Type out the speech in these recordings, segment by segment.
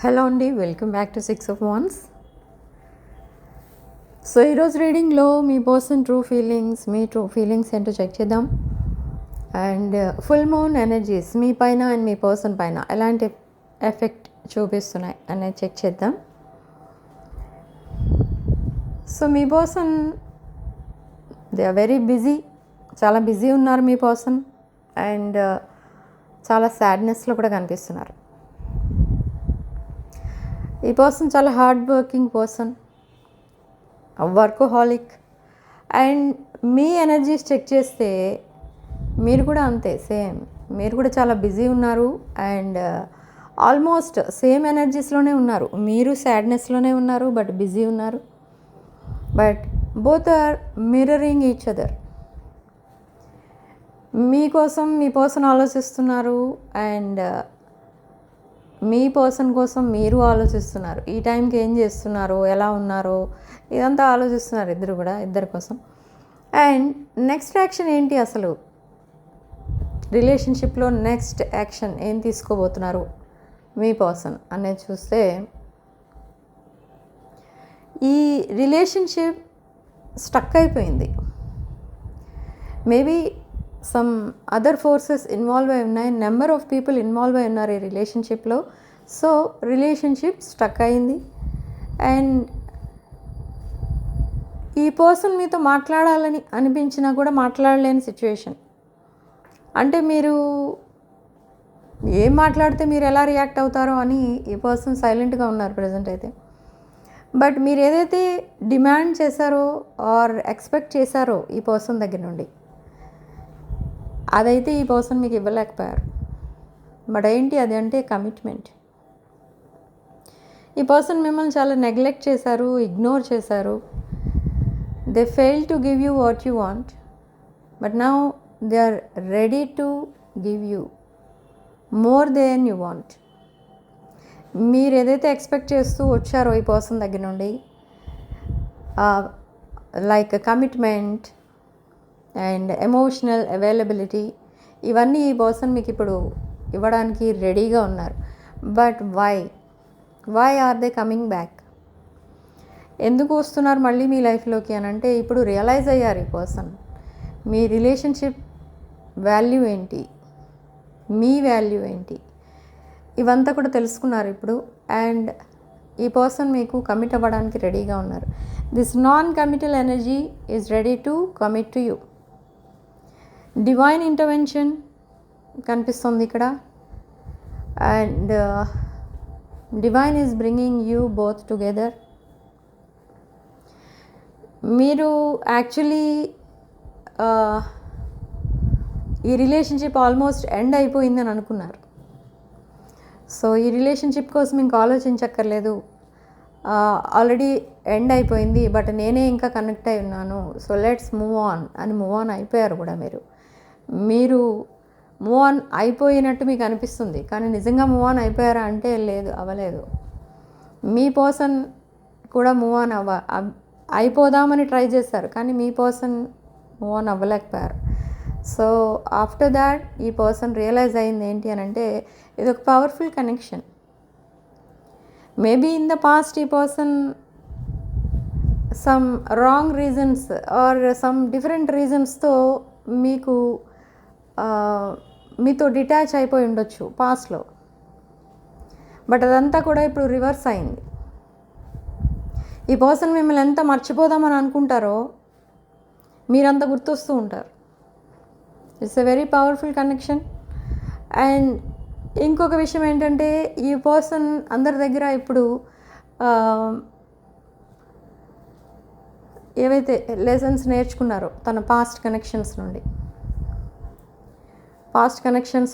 Hello అండి, welcome back to 6 of Wands. So ఈరోజు రీడింగ్లో మీ person true feelings, మీ true feelings ఏంటో check చేద్దాం. And full moon energies మీ పైన and మీ పర్సన్ పైన ఎలాంటి ఎఫెక్ట్ చూపిస్తున్నాయి అనేది చెక్ చేద్దాం. సో మీ person they are very busy, చాలా బిజీ ఉన్నారు మీ పర్సన్. అండ్ చాలా సాడ్నెస్లో కూడా కనిపిస్తున్నారు. ఈ పర్సన్ చాలా hard working person, workaholic. And మీ ఎనర్జీస్ చెక్ చేస్తే మీరు కూడా అంతే, సేమ్. మీరు కూడా చాలా బిజీ ఉన్నారు అండ్ ఆల్మోస్ట్ సేమ్ ఎనర్జీస్లోనే ఉన్నారు. మీరు సాడ్నెస్లోనే ఉన్నారు, బట్ బిజీ ఉన్నారు. But both are mirroring each other. మీకోసం మీ పర్సన్ ఆలోచిస్తున్నారు అండ్ మీ పర్సన్ కోసం మీరు ఆలోచిస్తున్నారు. ఈ టైంకి ఏం చేస్తున్నారో, ఎలా ఉన్నారో, ఇదంతా ఆలోచిస్తున్నారు ఇద్దరు కూడా, ఇద్దరి కోసం. అండ్ నెక్స్ట్ యాక్షన్ ఏంటి, అసలు రిలేషన్షిప్లో నెక్స్ట్ యాక్షన్ ఏం తీసుకోబోతున్నారు మీ పర్సన్ అనేది చూస్తే, ఈ రిలేషన్షిప్ స్టక్ అయిపోయింది. Maybe some other forces involve అయి ఉన్నాయి, నెంబర్ ఆఫ్ పీపుల్ ఇన్వాల్వ్ అయి ఉన్నారు ఈ రిలేషన్షిప్లో. సో రిలేషన్షిప్ స్టక్ అయింది. అండ్ ఈ పర్సన్ మీతో మాట్లాడాలని అనిపించినా కూడా మాట్లాడలేని సిచ్యువేషన్. అంటే మీరు ఏం మాట్లాడితే మీరు ఎలా రియాక్ట్ అవుతారో అని ఈ పర్సన్ సైలెంట్గా ఉన్నారు ప్రజెంట్ అయితే. బట్ మీరు ఏదైతే డిమాండ్ చేశారో ఆర్ ఎక్స్పెక్ట్ చేశారో ఈ పర్సన్ దగ్గర నుండి, అదైతే ఈ పర్సన్ మీకు ఇవ్వలేకపోయారు. బట్ ఏంటి అది అంటే కమిట్మెంట్. ఈ పర్సన్ మిమ్మల్ని చాలా నెగ్లెక్ట్ చేశారు, ఇగ్నోర్ చేశారు. They fail to give you what you want, but now they are ready to give you more than you want. మీరు ఏదైతే ఎక్స్పెక్ట్ చేస్తూ వచ్చారో ఈ పర్సన్ దగ్గర నుండి, like commitment and emotional availability, ఇవన్నీ ఈ పర్సన్ మీకు ఇప్పుడు ఇవ్వడానికి రెడీగా ఉన్నారు. But why are they coming back? ఎందుకు వస్తున్నారు మళ్ళీ మీ లైఫ్లోకి అని అంటే, ఇప్పుడు రియలైజ్ అయ్యారు ఈ పర్సన్ మీ రిలేషన్షిప్ వాల్యూ ఏంటి, మీ వాల్యూ ఏంటి, ఇవంతా కూడా తెలుసుకున్నారు ఇప్పుడు. అండ్ ఈ పర్సన్ మీకు కమిట్ అవ్వడానికి రెడీగా ఉన్నారు. This non committal energy is ready to commit to you. Divine intervention కనిపిస్తుంది ఇక్కడ. And divine is bringing you both together. మీరు యాక్చువల్లీ ఈ రిలేషన్షిప్ ఆల్మోస్ట్ ఎండ్ అయిపోయిందని అనుకున్నారు. సో ఈ రిలేషన్షిప్ కోసం ఇంకా ఆలోచించక్కర్లేదు, ఆల్రెడీ ఎండ్ అయిపోయింది, బట్ నేనే ఇంకా కనెక్ట్ అయి ఉన్నాను, సో లెట్స్ మూవ్ ఆన్ అని మూవ్ ఆన్ అయిపోయారు కూడా. మీరు మూవ్ ఆన్ అయిపోయినట్టు మీకు అనిపిస్తుంది, కానీ నిజంగా మూవ్ ఆన్ అయిపోయారా అంటే లేదు, అవ్వలేదు. మీ పర్సన్ కూడా మూవ్ ఆన్ అయిపోదామని ట్రై చేశారు, కానీ మీ పర్సన్ మూవ్ ఆన్ అవ్వలేకపోయారు. సో ఆఫ్టర్ దాట్ ఈ పర్సన్ రియలైజ్ అయింది ఏంటి అని అంటే, ఇది ఒక powerful connection. Maybe in the past ఈ person some wrong reasons or some different రీజన్స్తో మీతో డిటాచ్ అయిపోయి ఉండొచ్చు పాస్ట్లో. బట్ అదంతా కూడా ఇప్పుడు రివర్స్ అయింది. ఈ పర్సన్ మిమ్మల్ని ఎంత మర్చిపోదామని అనుకుంటారో మీరంత గుర్తొస్తూ ఉంటారు. It's a very powerful connection. And ఇంకొక విషయం ఏంటంటే, ఈ పర్సన్ అందరి దగ్గర ఇప్పుడు ఏవైతే లెసన్స్ నేర్చుకున్నారో తన పాస్ట్ కనెక్షన్స్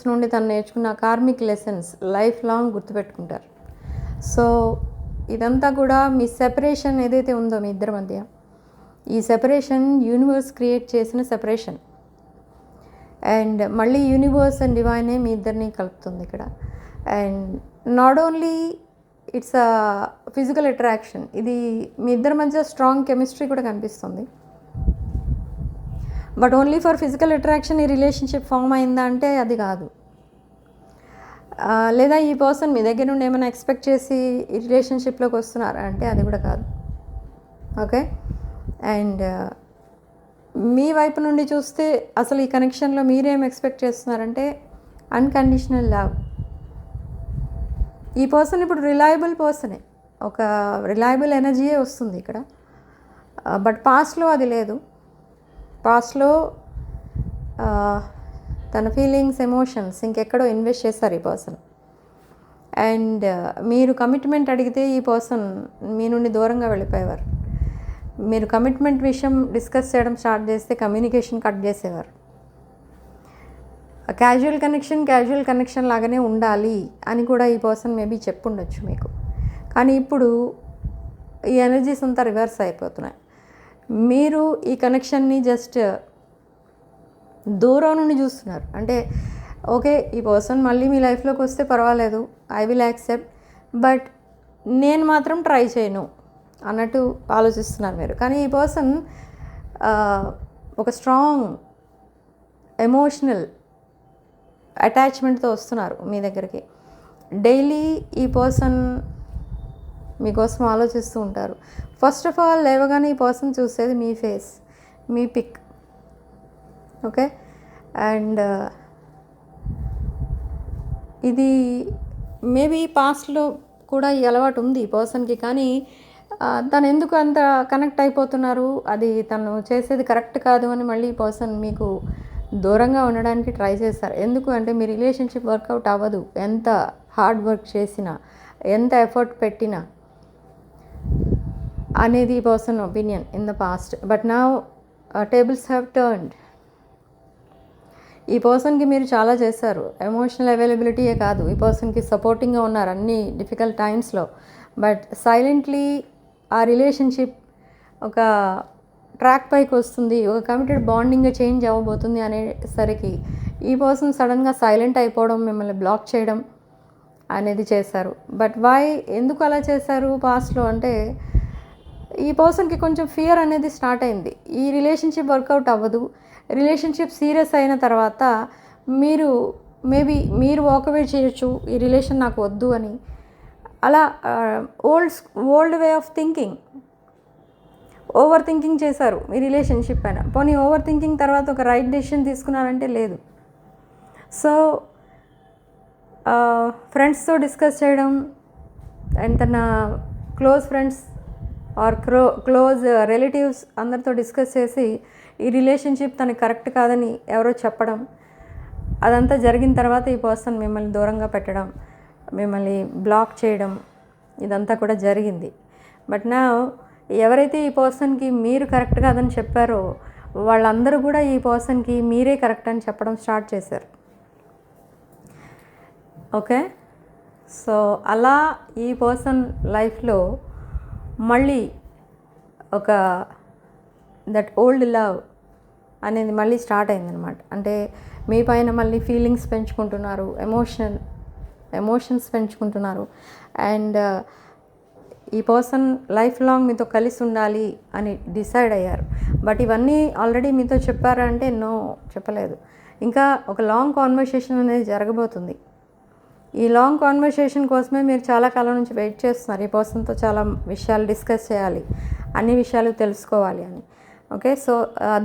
నుండి తను నేర్చుకున్న కార్మిక్ లెసన్స్ లైఫ్ లాంగ్ గుర్తుపెట్టుకుంటారు. సో ఇదంతా కూడా మీ సెపరేషన్ ఏదైతే ఉందో మీ ఇద్దరి మధ్య, ఈ సెపరేషన్ యూనివర్స్ క్రియేట్ చేసిన సెపరేషన్. అండ్ మళ్ళీ యూనివర్స్ అండ్ డివైనే మీ ఇద్దరిని కలుపుతుంది ఇక్కడ. And not only it's a physical attraction, ఇది మీ ఇద్దరి మధ్య స్ట్రాంగ్ కెమిస్ట్రీ కూడా కనిపిస్తుంది. But only for physical attraction ఈ రిలేషన్షిప్ ఫామ్ అయిందా అంటే అది కాదు. లేదా ఈ పర్సన్ మీ దగ్గర నుండి ఏమైనా ఎక్స్పెక్ట్ చేసి ఈ రిలేషన్షిప్లోకి వస్తున్నారా అంటే అది కూడా కాదు. ఓకే. అండ్ మీ వైపు నుండి చూస్తే అసలు ఈ కనెక్షన్లో మీరేం ఎక్స్పెక్ట్ చేస్తున్నారంటే అన్కండిషనల్ లవ్. ఈ పర్సన్ ఇప్పుడు రిలయబుల్ పర్సనే, ఒక రిలయబుల్ ఎనర్జీయే వస్తుంది ఇక్కడ. బట్ పాస్ట్లో అది లేదు. పాస్ట్లో తన ఫీలింగ్స్, ఎమోషన్స్ ఇంకెక్కడో ఇన్వెస్ట్ చేస్తారు ఈ పర్సన్. అండ్ మీరు కమిట్మెంట్ అడిగితే ఈ పర్సన్ మీ నుండి దూరంగా వెళ్ళిపోయేవారు. మీరు కమిట్మెంట్ విషయం డిస్కస్ చేయడం స్టార్ట్ చేస్తే కమ్యూనికేషన్ కట్ చేసేవారు. క్యాజువల్ కనెక్షన్ లాగానే ఉండాలి అని కూడా ఈ పర్సన్ మేబీ చెప్పుండొచ్చు మీకు. కానీ ఇప్పుడు ఈ ఎనర్జీస్ అంతా రివర్స్ అయిపోతున్నాయి. మీరు ఈ కనెక్షన్ని జస్ట్ దూరం నుండి చూస్తున్నారు. అంటే ఓకే, ఈ పర్సన్ మళ్ళీ మీ లైఫ్లోకి వస్తే పర్వాలేదు, ఐ విల్ యాక్సెప్ట్, బట్ నేను మాత్రం ట్రై చేయను అన్నట్టు ఆలోచిస్తున్నారు మీరు. కానీ ఈ పర్సన్ ఒక స్ట్రాంగ్ ఎమోషనల్ అటాచ్మెంట్తో వస్తున్నారు మీ దగ్గరికి. డైలీ ఈ పర్సన్ మీకోసం ఆలోచిస్తూ ఉంటారు. ఫస్ట్ ఆఫ్ ఆల్ లేవగానే ఈ పర్సన్ చూసేది మీ ఫేస్, మీ పిక్. ఓకే. అండ్ ఇది మేబీ పాస్ట్లో కూడా ఈ అలవాటు ఉంది ఈ పర్సన్కి. కానీ తను ఎందుకు అంత కనెక్ట్ అయిపోతున్నారు, అది తను చేసేది కరెక్ట్ కాదు అని మళ్ళీ ఈ పర్సన్ మీకు దూరంగా ఉండడానికి ట్రై చేస్తారు. ఎందుకు అంటే మీ రిలేషన్షిప్ వర్కౌట్ అవ్వదు. ఎంత హార్డ్ వర్క్ చేసినా, ఎంత ఎఫర్ట్ పెట్టినా అనేది ఈ person opinion in the past. But now tables have turned. ఈ పర్సన్కి మీరు చాలా చేశారు. ఎమోషనల్ అవైలబిలిటీయే కాదు, ఈ పర్సన్కి సపోర్టింగ్గా ఉన్నారు అన్ని డిఫికల్ట్ టైమ్స్లో. బట్ సైలెంట్లీ ఆ రిలేషన్షిప్ ఒక ట్రాక్ పైకి వస్తుంది, ఒక కమిటెడ్ బాండింగ్గా చేంజ్ అవ్వబోతుంది అనేసరికి ఈ పర్సన్ సడన్గా సైలెంట్ అయిపోవడం, మిమ్మల్ని బ్లాక్ చేయడం అనేది చేశారు. బట్ వై, ఎందుకు అలా చేశారు పాస్ట్లో అంటే ఈ పర్సన్కి కొంచెం ఫియర్ అనేది స్టార్ట్ అయింది. ఈ రిలేషన్షిప్ వర్కౌట్ అవ్వదు, రిలేషన్షిప్ సీరియస్ అయిన తర్వాత మీరు వాకవే చేయొచ్చు, ఈ రిలేషన్ నాకు వద్దు అని. అలా old way of thinking, over thinking చేశారు మీ రిలేషన్షిప్ పైన. పోనీ ఓవర్ థింకింగ్ తర్వాత ఒక రైట్ డెసిషన్ తీసుకున్నారంటే లేదు. సో ఫ్రెండ్స్తో డిస్కస్ చేయడం అండ్ తన close friends or close relatives అందరితో డిస్కస్ చేసి ఈ రిలేషన్షిప్ తనకి కరెక్ట్ కాదని ఎవరో చెప్పడం, అదంతా జరిగిన తర్వాత ఈ పర్సన్ మిమ్మల్ని దూరంగా పెట్టడం, మిమ్మల్ని బ్లాక్ చేయడం, ఇదంతా కూడా జరిగింది. బట్ నా ఎవరైతే ఈ పర్సన్కి మీరు కరెక్ట్ కాదని చెప్పారో వాళ్ళందరూ కూడా ఈ పర్సన్కి మీరే కరెక్ట్ అని చెప్పడం స్టార్ట్ చేశారు. ఓకే. సో అలా ఈ పర్సన్ లైఫ్లో మళ్ళీ ఒక దట్ ఓల్డ్ లవ్ అనేది మళ్ళీ స్టార్ట్ అయిందనమాట. అంటే మీ పైన మళ్ళీ ఫీలింగ్స్ పెంచుకుంటున్నారు, ఎమోషన్స్ పెంచుకుంటున్నారు. అండ్ ఈ పర్సన్ లైఫ్ లాంగ్ మీతో కలిసి ఉండాలి అని డిసైడ్ అయ్యారు. బట్ ఇవన్నీ ఆల్రెడీ మీతో చెప్పారా అంటే నో, చెప్పలేదు. ఇంకా ఒక లాంగ్ కాన్వర్సేషన్ అనేది జరగబోతుంది. ఈ లాంగ్ కాన్వర్సేషన్ కోసమే మీరు చాలా కాలం నుంచి వెయిట్ చేస్తున్నారు. ఈ పర్సన్తో చాలా విషయాలు డిస్కస్ చేయాలి, అన్ని విషయాలు తెలుసుకోవాలి అని. Okay. So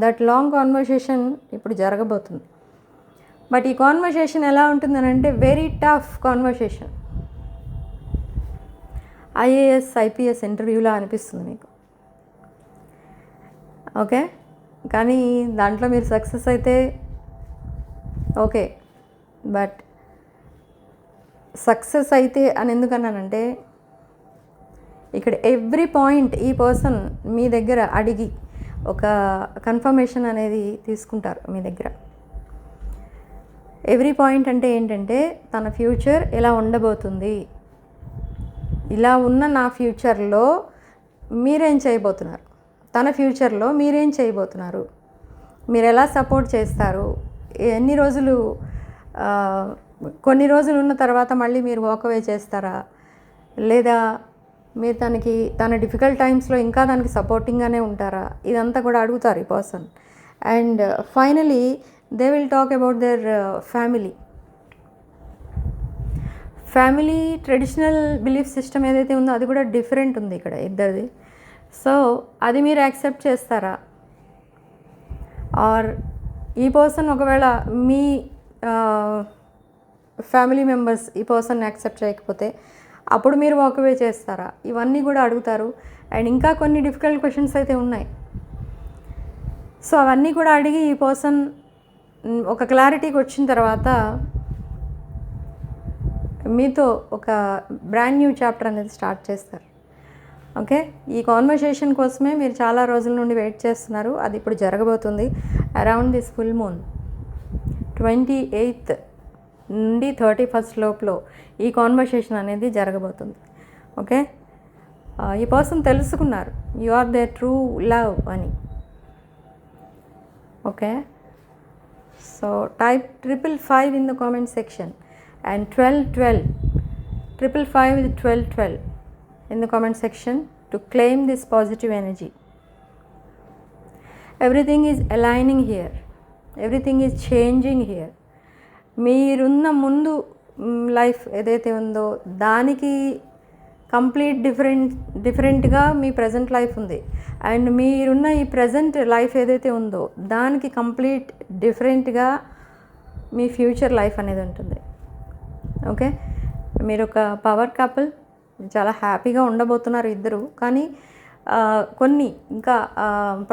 that long conversation ఇప్పుడు జరగబోతుంది. బట్ ఈ కాన్వర్సేషన్ ఎలా ఉంటుందని అంటే very tough conversation. IAS IPS ఇంటర్వ్యూలా అనిపిస్తుంది మీకు. ఓకే. కానీ దాంట్లో మీరు సక్సెస్ అయితే ఓకే, బట్ సక్సెస్ అయితే అని ఎందుకన్నానంటే ఇక్కడ ఎవ్రీ పాయింట్ ఈ పర్సన్ మీ దగ్గర అడిగి ఒక కన్ఫర్మేషన్ అనేది తీసుకుంటారు మీ దగ్గర. ఎవ్రీ పాయింట్ అంటే ఏంటంటే తన ఫ్యూచర్ ఎలా ఉండబోతుంది, ఇలా ఉన్న నా ఫ్యూచర్లో మీరేం చేయబోతున్నారు, తన ఫ్యూచర్లో మీరేం చేయబోతున్నారు, మీరు ఎలా సపోర్ట్ చేస్తారు, ఎన్ని రోజులు, కొన్ని రోజులు ఉన్న తర్వాత మళ్ళీ మీరు వాకవే చేస్తారా, లేదా మీరు తన డిఫికల్ట్ టైమ్స్లో ఇంకా దానికి సపోర్టింగ్గానే ఉంటారా, ఇదంతా కూడా అడుగుతారు ఈ person. And finally they will talk about their family. Family traditional belief system ఏదైతే ఉందో అది కూడా డిఫరెంట్ ఉంది ఇక్కడ ఇద్దరిది. సో అది మీరు యాక్సెప్ట్ చేస్తారా? ఆర్ ఈ పర్సన్ ఒకవేళ మీ ఫ్యామిలీ మెంబర్స్ ఈ పర్సన్ యాక్సెప్ట్ చేయకపోతే అప్పుడు మీరు వాకవే చేస్తారా? ఇవన్నీ కూడా అడుగుతారు. అండ్ ఇంకా కొన్ని డిఫికల్ట్ క్వశ్చన్స్ అయితే ఉన్నాయి. సో అవన్నీ కూడా అడిగి ఈ పర్సన్ ఒక క్లారిటీకి వచ్చిన తర్వాత మీతో ఒక బ్రాండ్ న్యూ చాప్టర్ అనేది స్టార్ట్ చేస్తారు. ఓకే, ఈ కాన్వర్సేషన్ కోసమే మీరు చాలా రోజుల నుండి వెయిట్ చేస్తున్నారు. అది ఇప్పుడు జరగబోతుంది. Around this full moon 28th నుండి 31st లోపల ఈ కాన్వర్సేషన్ అనేది జరగబోతుంది. ఓకే, ఈ పర్సన్ తెలుసుకున్నారు you are their true love అని. Okay, so type 555 in the comment section and 1212 555 with 1212 in the comment section to claim this positive energy. Everything is aligning here, everything is changing here. మీరున్న ముందు life ఏదైతే ఉందో దానికి complete డిఫరెంట్గా మీ present life ఉంది. And మీరున్న ఈ present life ఏదైతే ఉందో దానికి కంప్లీట్ డిఫరెంట్గా మీ ఫ్యూచర్ లైఫ్ అనేది ఉంటుంది. ఓకే, మీరు ఒక పవర్ కపుల్, చాలా హ్యాపీగా ఉండబోతున్నారు ఇద్దరు. కానీ కొన్ని ఇంకా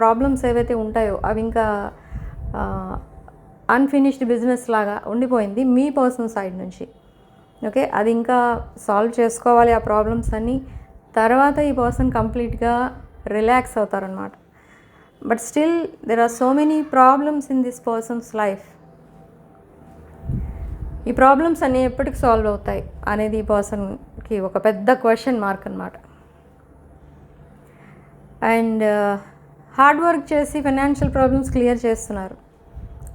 ప్రాబ్లమ్స్ ఏవైతే ఉంటాయో అవి ఇంకా అన్ఫినిష్డ్ బిజినెస్ లాగా ఉండిపోయింది మీ పర్సనల్ సైడ్ నుంచి. ఓకే, అది ఇంకా సాల్వ్ చేసుకోవాలి ఆ ప్రాబ్లమ్స్ అన్నీ. తర్వాత ఈ పర్సన్ కంప్లీట్గా రిలాక్స్ అవుతారనమాట. But still there are so many problems in this person's life. ఈ ప్రాబ్లమ్స్ అన్నీ ఎప్పటికి సాల్వ్ అవుతాయి అనేది ఈ పర్సన్కి ఒక పెద్ద క్వశ్చన్ మార్క్ అనమాట. అండ్ హార్డ్ వర్క్ చేసి ఫైనాన్షియల్ ప్రాబ్లమ్స్ క్లియర్ చేస్తున్నారు,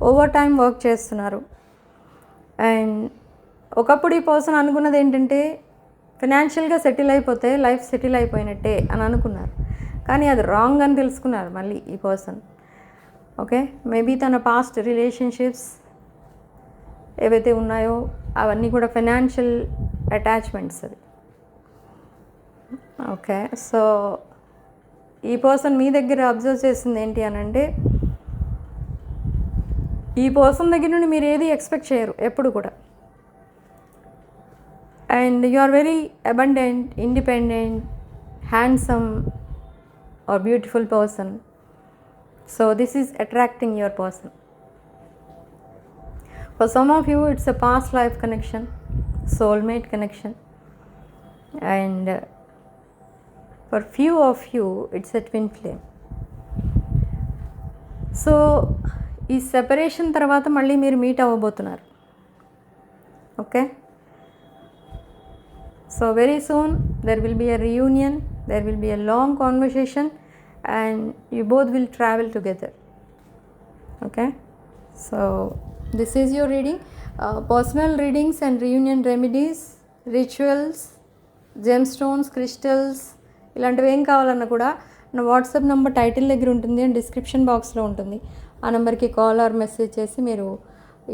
ఓవర్ టైం వర్క్ చేస్తున్నారు. అండ్ ఒకప్పుడు ఈ పర్సన్ అనుకున్నది ఏంటంటే ఫైనాన్షియల్గా సెటిల్ అయిపోతే లైఫ్ సెటిల్ అయిపోయినట్టే అని అనుకున్నారు. కానీ అది రాంగ్ అని తెలుసుకున్నారు మళ్ళీ ఈ పర్సన్. ఓకే, మేబీ తన పాస్ట్ రిలేషన్షిప్స్ ఏవైతే ఉన్నాయో అవన్నీ కూడా ఫైనాన్షియల్ అటాచ్మెంట్స్ అది. ఓకే, సో ఈ పర్సన్ మీ దగ్గర అబ్జర్వ్ చేసింది ఏంటి అని అంటే ఈ పర్సన్ దగ్గర నుండి మీరు ఏది ఎక్స్పెక్ట్ చేయరు ఎప్పుడు కూడా. And you are very abundant, independent, handsome or beautiful person. So this is attracting your person. For some of you it's a past life connection, soulmate connection, and for few of you it's a twin flame. So ఈ separation తర్వాత మళ్ళీ మీరు meet అవ్వబోతున్నారు. Okay, so very soon there will be a reunion, there will be a long conversation and you both will travel together. Okay, so this is your reading. Personal readings and reunion remedies, rituals, gemstones, crystals, ఇలాంటివి ఏం కావాలన్నా కూడా నా WhatsApp number title దగ్గర ఉంటుంది and description బాక్స్లో ఉంటుంది. ఆ నెంబర్కి కాల్ ఆర్ మెసేజ్ చేసి మీరు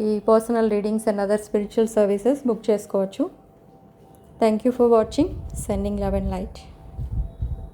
ఈ personal readings and other spiritual services book చేసుకోవచ్చు. Thank you for watching. Sending love and light.